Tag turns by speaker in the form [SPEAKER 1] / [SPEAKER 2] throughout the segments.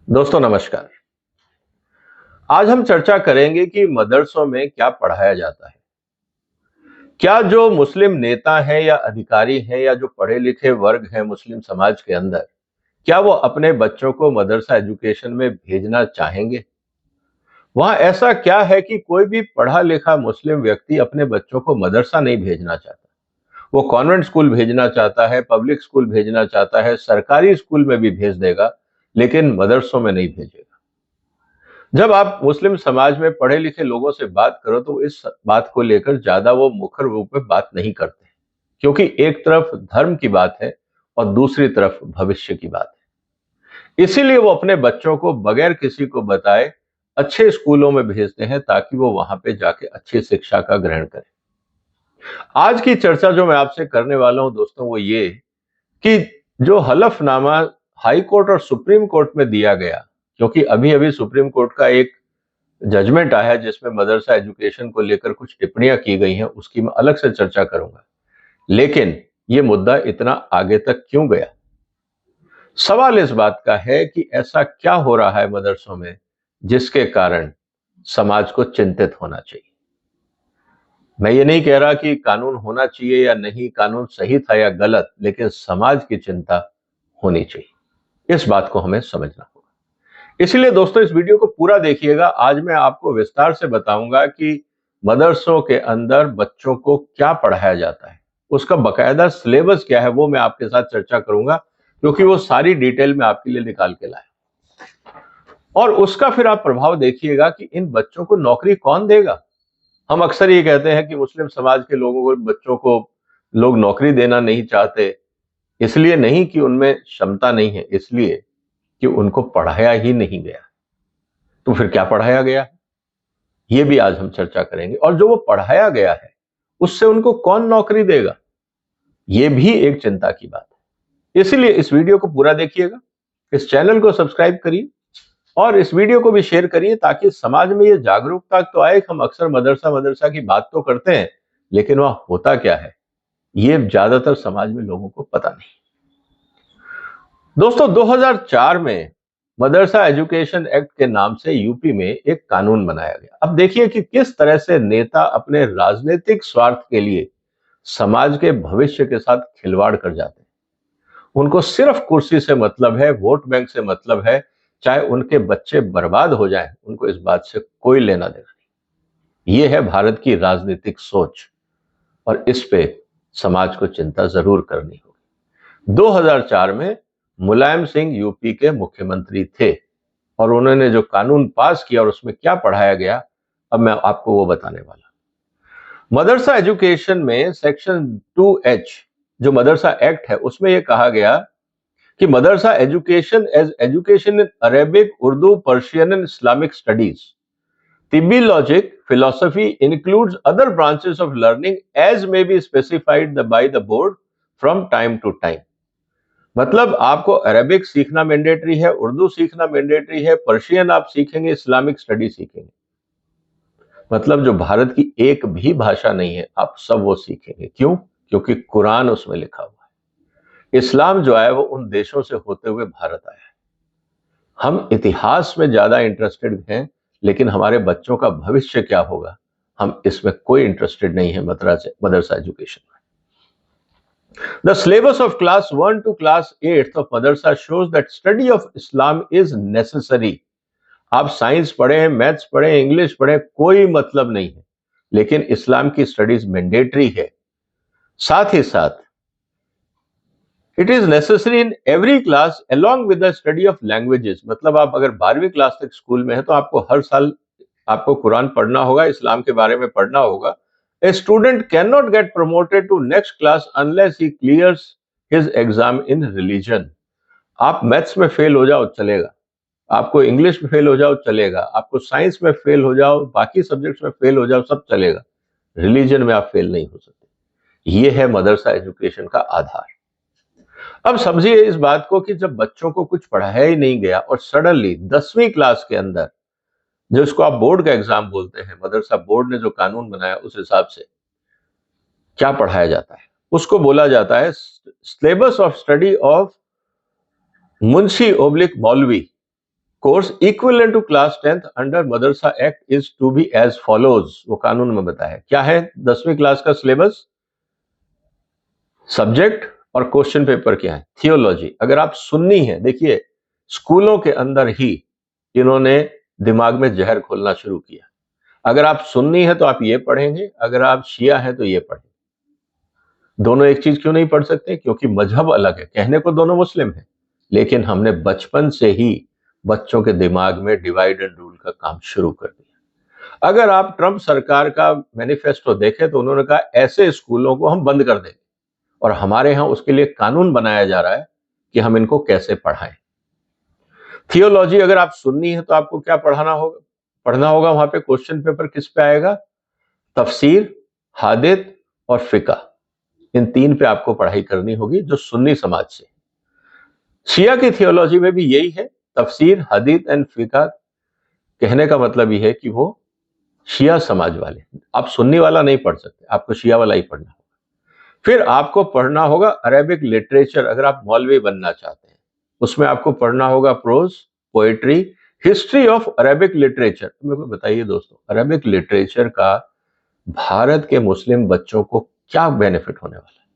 [SPEAKER 1] दोस्तों नमस्कार। आज हम चर्चा करेंगे कि मदरसों में क्या पढ़ाया जाता है। क्या जो मुस्लिम नेता हैं या अधिकारी हैं या जो पढ़े लिखे वर्ग हैं मुस्लिम समाज के अंदर, क्या वो अपने बच्चों को मदरसा एजुकेशन में भेजना चाहेंगे? वहां ऐसा क्या है कि कोई भी पढ़ा लिखा मुस्लिम व्यक्ति अपने बच्चों को मदरसा नहीं भेजना चाहता? वो कॉन्वेंट स्कूल भेजना चाहता है, पब्लिक स्कूल भेजना चाहता है, सरकारी स्कूल में भी भेज देगा, लेकिन मदरसों में नहीं भेजेगा। जब आप मुस्लिम समाज में पढ़े लिखे लोगों से बात करो तो इस बात को लेकर ज्यादा वो मुखर रूप में बात नहीं करते, क्योंकि एक तरफ धर्म की बात है और दूसरी तरफ भविष्य की बात है। इसीलिए वो अपने बच्चों को बगैर किसी को बताए अच्छे स्कूलों में भेजते हैं ताकि वो वहां पे जाके अच्छी शिक्षा का ग्रहण करें। आज की चर्चा जो मैं आपसे करने वाला हूं दोस्तों, वो ये कि जो हलफनामा हाई कोर्ट और सुप्रीम कोर्ट में दिया गया, क्योंकि अभी अभी सुप्रीम कोर्ट का एक जजमेंट आया है जिसमें मदरसा एजुकेशन को लेकर कुछ टिप्पणियां की गई हैं, उसकी मैं अलग से चर्चा करूंगा। लेकिन ये मुद्दा इतना आगे तक क्यों गया? सवाल इस बात का है कि ऐसा क्या हो रहा है मदरसों में जिसके कारण समाज को चिंतित होना चाहिए। मैं ये नहीं कह रहा कि कानून होना चाहिए या नहीं, कानून सही था या गलत, लेकिन समाज की चिंता होनी चाहिए। इस बात को हमें समझना होगा। इसलिए दोस्तों इस वीडियो को पूरा देखिएगा। आज मैं आपको विस्तार से बताऊंगा कि मदरसों के अंदर बच्चों को क्या पढ़ाया जाता है, उसका बकायदा सिलेबस क्या है, वो मैं आपके साथ चर्चा करूंगा, क्योंकि वो सारी डिटेल में आपके लिए निकाल के लाया। और उसका फिर आप प्रभाव देखिएगा कि इन बच्चों को नौकरी कौन देगा। हम अक्सर ये कहते हैं कि मुस्लिम समाज के लोगों को, बच्चों को लोग नौकरी देना नहीं चाहते, इसलिए नहीं कि उनमें क्षमता नहीं है, इसलिए कि उनको पढ़ाया ही नहीं गया। तो फिर क्या पढ़ाया गया, ये भी आज हम चर्चा करेंगे। और जो वो पढ़ाया गया है उससे उनको कौन नौकरी देगा, ये भी एक चिंता की बात है। इसलिए इस वीडियो को पूरा देखिएगा, इस चैनल को सब्सक्राइब करिए और इस वीडियो को भी शेयर करिए, ताकि समाज में ये जागरूकता तो आए। हम अक्सर मदरसा मदरसा की बात तो करते हैं, लेकिन वह होता क्या है ये ज्यादातर समाज में लोगों को पता नहीं। दोस्तों 2004 में मदरसा एजुकेशन एक्ट के नाम से यूपी में एक कानून बनाया गया। अब देखिए कि किस तरह से नेता अपने राजनीतिक स्वार्थ के लिए समाज के भविष्य के साथ खिलवाड़ कर जाते हैं। उनको सिर्फ कुर्सी से मतलब है, वोट बैंक से मतलब है, चाहे उनके बच्चे बर्बाद हो जाएं, उनको इस बात से कोई लेना देना नहीं। ये है भारत की राजनीतिक सोच और इस पे समाज को चिंता जरूर करनी होगी। 2004 में मुलायम सिंह यूपी के मुख्यमंत्री थे और उन्होंने जो कानून पास किया और उसमें क्या पढ़ाया गया, अब मैं आपको वो बताने वाला। मदरसा एजुकेशन में सेक्शन 2H जो मदरसा एक्ट है, उसमें यह कहा गया कि madrasa education as education in Arabic, Urdu, Persian and Islamic studies, तिब्बी logic, philosophy includes other branches of learning as may be specified by the board from time to time। मतलब आपको अरेबिक सीखना मैंडेटरी है, उर्दू सीखना मैंडेटरी है, पर्शियन आप सीखेंगे, Islamic study सीखेंगे। मतलब जो भारत की एक भी भाषा नहीं है आप सब वो सीखेंगे। क्यों? क्योंकि कुरान उसमें लिखा हुआ है। इस्लाम जो आया वो उन देशों से होते हुए भारत आया है। हम इतिहास में ज्यादा इंटरेस्टेड हैं, लेकिन हमारे बच्चों का भविष्य क्या होगा, हम इसमें कोई इंटरेस्टेड नहीं है। मदरसा एजुकेशन में the syllabus of class 1 to class 8 of madrasa shows that study of Islam is necessary। आप साइंस पढ़े, मैथ्स पढ़े, इंग्लिश पढ़े, कोई मतलब नहीं है, लेकिन इस्लाम की स्टडीज मैंडेटरी है। साथ ही साथ it is necessary in every class along with the study of languages. मतलब आप अगर 12वीं क्लास तक स्कूल में है तो आपको हर साल आपको कुरान पढ़ना होगा, इस्लाम के बारे में पढ़ना होगा। A student cannot get promoted to next class unless he clears his exam in religion। आप मैथ्स में फेल हो जाओ चलेगा, आपको इंग्लिश में फेल हो जाओ चलेगा, आपको साइंस में फेल हो जाओ, बाकी सब्जेक्ट्स में फेल हो जाओ, सब चलेगा, रिलीजन में आप फेल नहीं हो सकते। ये है मदरसा एजुकेशन का आधार। अब समझिए इस बात को कि जब बच्चों को कुछ पढ़ाया ही नहीं गया और सडनली 10वीं क्लास के अंदर, जो इसको आप बोर्ड का एग्जाम बोलते हैं, मदरसा बोर्ड ने जो कानून बनाया उस हिसाब से क्या पढ़ाया जाता है, उसको बोला जाता है syllabus of study of Munshi oblique Maulvi. Course equivalent to class 10th under madrasa act is to be as follows. वो कानून में बताया क्या है 10वीं क्लास का सिलेबस, सब्जेक्ट और क्वेश्चन पेपर क्या है। थियोलॉजी, अगर आप सुन्नी हैं, देखिए स्कूलों के अंदर ही इन्होंने दिमाग में जहर घोलना शुरू किया। अगर आप सुन्नी हैं तो आप ये पढ़ेंगे, अगर आप शिया हैं तो ये पढ़ेंगे। दोनों एक चीज क्यों नहीं पढ़ सकते? क्योंकि मजहब अलग है। कहने को दोनों मुस्लिम हैं, लेकिन हमने बचपन से ही बच्चों के दिमाग में डिवाइड एंड रूल का काम शुरू कर दिया। अगर आप ट्रंप सरकार का मैनिफेस्टो देखें तो उन्होंने कहा ऐसे स्कूलों को हम बंद कर देंगे, और हमारे यहां उसके लिए कानून बनाया जा रहा है कि हम इनको कैसे पढ़ाएं। थियोलॉजी, अगर आप सुन्नी है तो आपको क्या पढ़ना होगा वहां पे क्वेश्चन पेपर किस पे आएगा? तफसीर, हादित और फिका। इन तीन पे आपको पढ़ाई करनी होगी जो सुन्नी समाज से। शिया की थियोलॉजी में भी यही है, तफसीर, हदीत एंड फिका। कहने का मतलब यह है कि वो शिया समाज वाले, आप सुन्नी वाला नहीं पढ़ सकते, आपको शिया वाला ही पढ़ना होगा। फिर आपको पढ़ना होगा अरेबिक लिटरेचर, अगर आप मौलवी बनना चाहते हैं। उसमें आपको पढ़ना होगा prose, poetry, history of Arabic literature. मेरे को बताइए दोस्तों, अरेबिक लिटरेचर का भारत के मुस्लिम बच्चों को क्या बेनिफिट होने वाला है?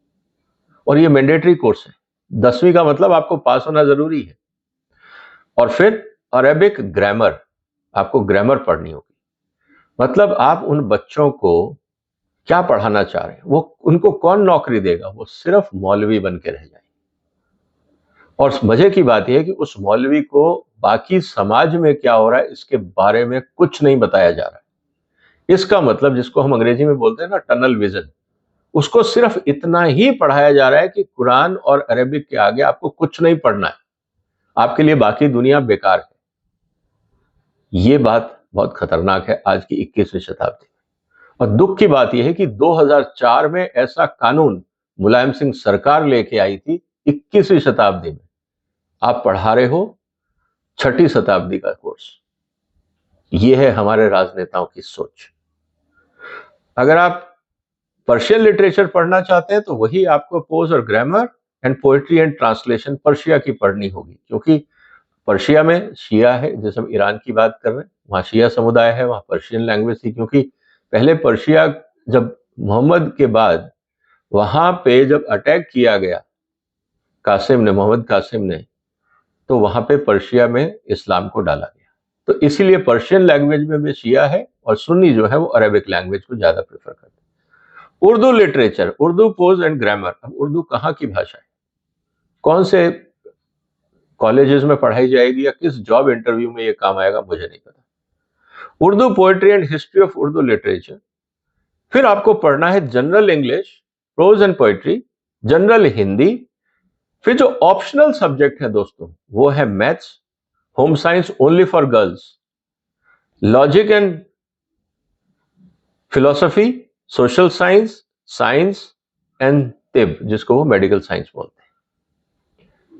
[SPEAKER 1] और ये मैंडेटरी कोर्स है, 10वीं का मतलब आपको पास होना जरूरी है। और फिर अरेबिक ग्रामर, आपको ग्रामर पढ़नी होगी। मतलब आप उन बच्चों को क्या पढ़ाना चाह रहे हैं, वो उनको कौन नौकरी देगा? वो सिर्फ मौलवी बन के रह जाएंगे। और मजे की बात यह है कि उस मौलवी को बाकी समाज में क्या हो रहा है इसके बारे में कुछ नहीं बताया जा रहा है। इसका मतलब, जिसको हम अंग्रेजी में बोलते हैं ना टनल विजन, उसको सिर्फ इतना ही पढ़ाया जा रहा है कि कुरान और अरेबिक के आगे आपको कुछ नहीं पढ़ना है, आपके लिए बाकी दुनिया बेकार है। ये बात बहुत खतरनाक है आज की 21वीं शताब्दी में। और दुख की बात यह है कि 2004 में ऐसा कानून मुलायम सिंह सरकार लेके आई थी। 21वीं शताब्दी में आप पढ़ा रहे हो 6ठी शताब्दी का कोर्स। यह है हमारे राजनेताओं की सोच। अगर आप पर्शियन लिटरेचर पढ़ना चाहते हैं तो वही आपको पोज और grammar and poetry and translation Persia की पढ़नी होगी, क्योंकि पर्शिया में शिया है। जैसे हम ईरान की बात कर रहे हैं, वहां शिया समुदाय है, वहां पर्शियन लैंग्वेज थी। क्योंकि पहले पर्शिया, जब मोहम्मद के बाद वहां पे जब अटैक किया गया मोहम्मद कासिम ने, तो वहां पे पर्शिया में इस्लाम को डाला गया। तो इसीलिए पर्शियन लैंग्वेज में भी शिया है, और सुन्नी जो है वो अरेबिक लैंग्वेज को ज्यादा प्रेफर करते हैं। Urdu literature, Urdu pose and grammar. अब उर्दू कहाँ की भाषा है, कौन से कॉलेजेस में पढ़ाई जाएगी, या किस जॉब इंटरव्यू में ये काम आएगा, मुझे नहीं पता। Urdu poetry and history of Urdu literature. फिर आपको पढ़ना है general English, prose and poetry, general Hindi. फिर जो ऑप्शनल सब्जेक्ट है दोस्तों, वो है maths, home science only for girls, logic and philosophy, social science, science and तिब, जिसको वो मेडिकल साइंस बोलते हैं।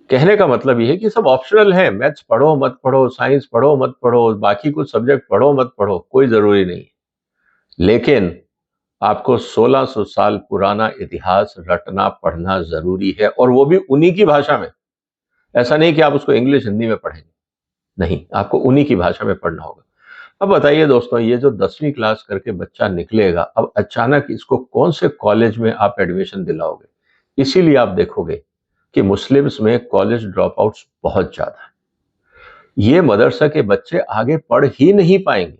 [SPEAKER 1] कहने का मतलब यह है कि सब ऑप्शनल है। मैथ्स पढ़ो मत पढ़ो, साइंस पढ़ो मत पढ़ो, बाकी कुछ सब्जेक्ट पढ़ो मत पढ़ो, कोई जरूरी नहीं। लेकिन आपको 1600 साल पुराना इतिहास रटना पढ़ना जरूरी है, और वो भी उन्हीं की भाषा में। ऐसा नहीं कि आप उसको इंग्लिश हिंदी में पढ़ेंगे, नहीं, आपको उन्हीं की भाषा में पढ़ना होगा। अब बताइए दोस्तों, ये जो 10वीं क्लास करके बच्चा निकलेगा, अब अचानक इसको कौन से कॉलेज में आप एडमिशन दिलाओगे? इसीलिए आप देखोगे कि मुस्लिम्स में कॉलेज ड्रॉप आउट्स बहुत ज्यादा है। ये मदरसा के बच्चे आगे पढ़ ही नहीं पाएंगे।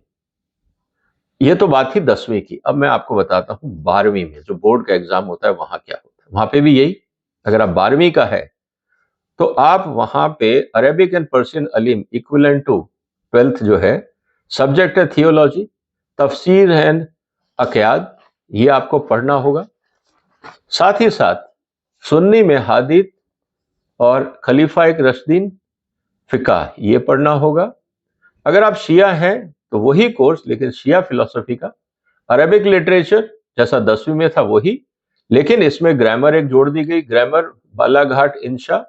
[SPEAKER 1] ये तो बात थी 10वीं की। अब मैं आपको बताता हूं 12वीं में जो बोर्ड का एग्जाम होता है वहां क्या होता है। वहां पे भी यही, अगर आप 12वीं का है तो आप वहां पे Arabic and Persian Alim equivalent to 12th जो है, सब्जेक्ट है थियोलॉजी, तफसीर एंड अकयाद, ये आपको पढ़ना होगा। साथ ही साथ सुन्नी में हादित और खलीफा एक रशदीन फिका, ये पढ़ना होगा। अगर आप शिया हैं तो वही कोर्स, लेकिन शिया फिलोसफी का। अरेबिक लिटरेचर जैसा 10वीं में था वही, लेकिन इसमें ग्रामर एक जोड़ दी गई, ग्रामर, बालाघाट, इंशा।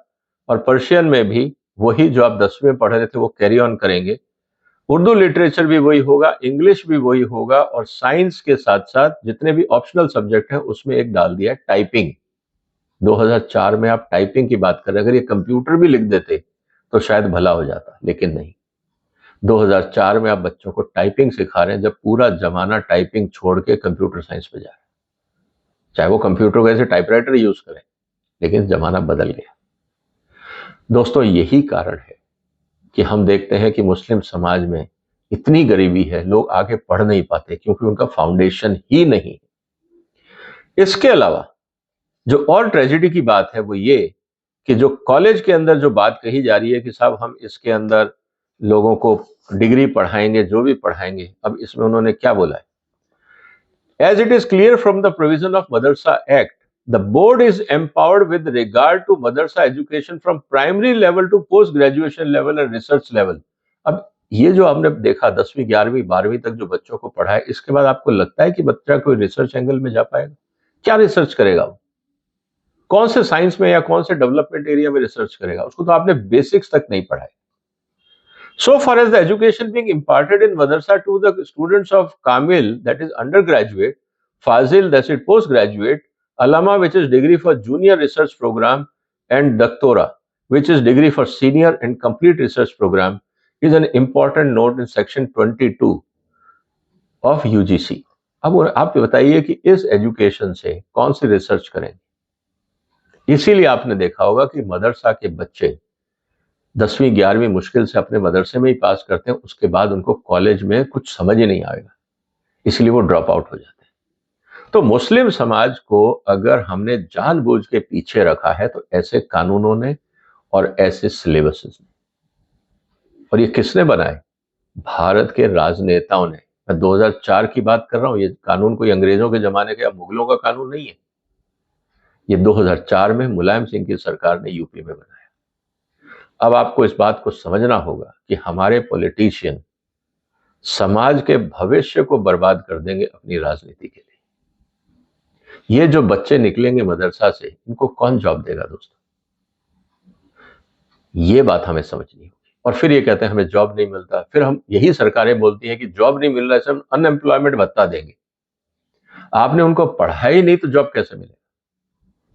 [SPEAKER 1] और पर्शियन में भी वही जो आप 10वीं में पढ़ रहे थे वो कैरी ऑन करेंगे। उर्दू लिटरेचर भी वही होगा, इंग्लिश भी वही होगा, और साइंस के साथ साथ जितने भी ऑप्शनल सब्जेक्ट हैं उसमें एक डाल दिया टाइपिंग। 2004 में आप टाइपिंग की बात करें, अगर ये कंप्यूटर भी लिख देते तो शायद भला हो जाता, लेकिन नहीं। 2004 में आप बच्चों को टाइपिंग सिखा रहे हैं, जब पूरा जमाना टाइपिंग छोड़ के कंप्यूटर साइंस पे जा रहा है। चाहे वो कंप्यूटर को ऐसे टाइपराइटर यूज करें, लेकिन जमाना बदल गया। दोस्तों, यही कारण है कि हम देखते हैं कि मुस्लिम समाज में इतनी गरीबी है, लोग आगे पढ़ नहीं पाते क्योंकि उनका फाउंडेशन ही नहीं। इसके अलावा जो और ट्रेजेडी की बात है वो ये कि जो कॉलेज के अंदर जो बात कही जा रही है कि साहब हम इसके अंदर लोगों को डिग्री पढ़ाएंगे, जो भी पढ़ाएंगे, अब इसमें उन्होंने क्या बोला है? As it is clear from the provision of Madrasa Act, the board is empowered with regard to madrasa education from primary level to post graduation level and research level. अब ये जो आपने देखा 10वीं 11वीं 12वीं तक जो बच्चों को पढ़ा है, इसके बाद आपको लगता है कि बच्चा कोई रिसर्च एंगल में जा पाएगा? क्या रिसर्च करेगा वो? कौन से साइंस में या कौन से डेवलपमेंट एरिया में रिसर्च करेगा? उसको तो आपने बेसिक्स तक नहीं पढ़ाया। So far as the education being imparted in madrasa to the students of Kamil, that is undergraduate, Fazil, that is postgraduate, Alama, which is degree for junior research program, and Doctora, which is degree for senior and complete research program, is an important note in section 22 of UGC. अब आप बताइए कि इस education से कौन सी research करेंगे? इसीलिए आपने देखा होगा कि मदरसा के बच्चे 10वीं 11वीं मुश्किल से अपने मदरसे में ही पास करते हैं, उसके बाद उनको कॉलेज में कुछ समझ ही नहीं आएगा, इसलिए वो ड्रॉप आउट हो जाते हैं। तो मुस्लिम समाज को अगर हमने जानबूझ के पीछे रखा है तो ऐसे कानूनों ने और ऐसे सिलेबसेस ने। और ये किसने बनाए? भारत के राजनेताओं ने। मैं 2004 की बात कर रहा हूं, ये कानून कोई अंग्रेजों के जमाने के या मुगलों का कानून नहीं है। ये 2004 में मुलायम सिंह की सरकार ने यूपी में बनाया। अब आपको इस बात को समझना होगा कि हमारे पॉलिटिशियन समाज के भविष्य को बर्बाद कर देंगे अपनी राजनीति के लिए। ये जो बच्चे निकलेंगे मदरसा से, इनको कौन जॉब देगा दोस्तों? ये बात हमें समझनी होगी। और फिर ये कहते हैं हमें जॉब नहीं मिलता, फिर हम यही सरकारें बोलती हैं कि जॉब नहीं मिल रहा है, सब अनएम्प्लॉयमेंट भत्ता देंगे। आपने उनको पढ़ा ही नहीं तो जॉब कैसे मिलेगा?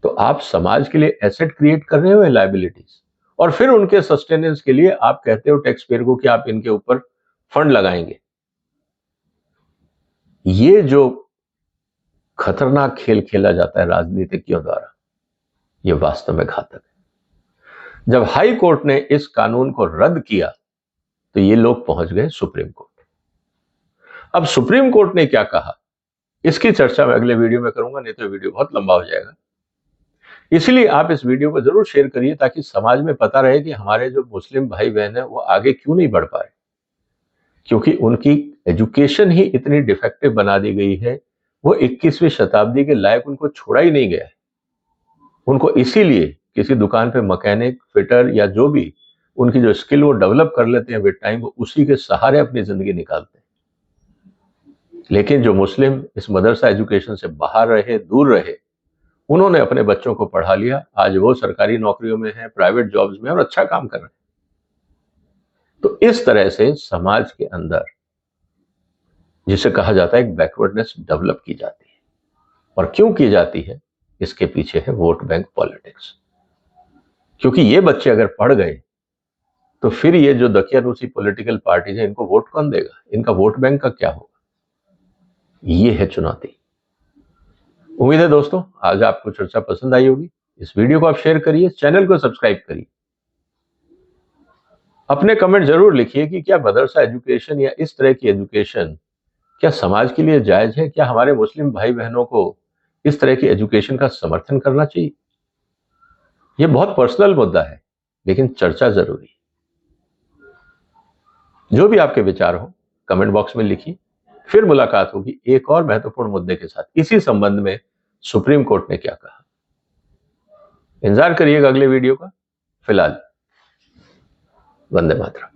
[SPEAKER 1] तो आप समाज के लिए एसेट क्रिएट कर रहे हो, लायबिलिटीज, और फिर उनके सस्टेनेंस के लिए आप कहते हो टैक्स पेयर को कि आप इनके ऊपर फंड लगाएंगे। ये जो खतरनाक खेल खेला जाता है राजनीतिज्ञों द्वारा, यह वास्तव में घातक है। जब हाई कोर्ट ने इस कानून को रद्द किया तो ये लोग पहुंच गए सुप्रीम कोर्ट। अब सुप्रीम कोर्ट ने क्या कहा, इसकी चर्चा मैं अगले वीडियो में करूंगा, नहीं तो वीडियो बहुत लंबा हो जाएगा। इसलिए आप इस वीडियो को जरूर शेयर करिए ताकि समाज में पता रहे कि हमारे जो मुस्लिम भाई बहन है वो आगे क्यों नहीं बढ़ पाए, क्योंकि उनकी एजुकेशन ही इतनी डिफेक्टिव बना दी गई है, वो 21वीं शताब्दी के लायक उनको छोड़ा ही नहीं गया है। उनको इसीलिए किसी दुकान पे मैकेनिक, फिटर या जो भी उनकी जो स्किल वो डेवलप कर लेते हैं विद टाइम, वो उसी के सहारे अपनी जिंदगी निकालते हैं। लेकिन जो मुस्लिम इस मदरसा एजुकेशन से बाहर रहे, दूर रहे, उन्होंने अपने बच्चों को पढ़ा लिया, आज वो सरकारी नौकरियों में हैं, प्राइवेट जॉब्स में, और अच्छा काम कर रहे हैं। तो इस तरह से समाज के अंदर जिसे कहा जाता है एक बैकवर्डनेस डेवलप की जाती है। और क्यों की जाती है? इसके पीछे है वोट बैंक पॉलिटिक्स। क्योंकि ये बच्चे अगर पढ़ गए तो फिर ये जो दकियानूसी पॉलिटिकल पार्टीज है, इनको वोट कौन देगा? इनका वोट बैंक का क्या होगा? ये है चुनौती। उम्मीद है दोस्तों आज आपको चर्चा पसंद आई होगी। इस वीडियो को आप शेयर करिए, चैनल को सब्सक्राइब करिए, अपने कमेंट जरूर लिखिए कि क्या मदरसा एजुकेशन या इस तरह की एजुकेशन क्या समाज के लिए जायज है? क्या हमारे मुस्लिम भाई बहनों को इस तरह की एजुकेशन का समर्थन करना चाहिए? यह बहुत पर्सनल मुद्दा है, लेकिन चर्चा जरूरी है। जो भी आपके विचार हो कमेंट बॉक्स में लिखिए। फिर मुलाकात होगी एक और महत्वपूर्ण मुद्दे के साथ। इसी संबंध में सुप्रीम कोर्ट ने क्या कहा, इंतजार करिएगा अगले वीडियो का। फिलहाल वंदे मातरम।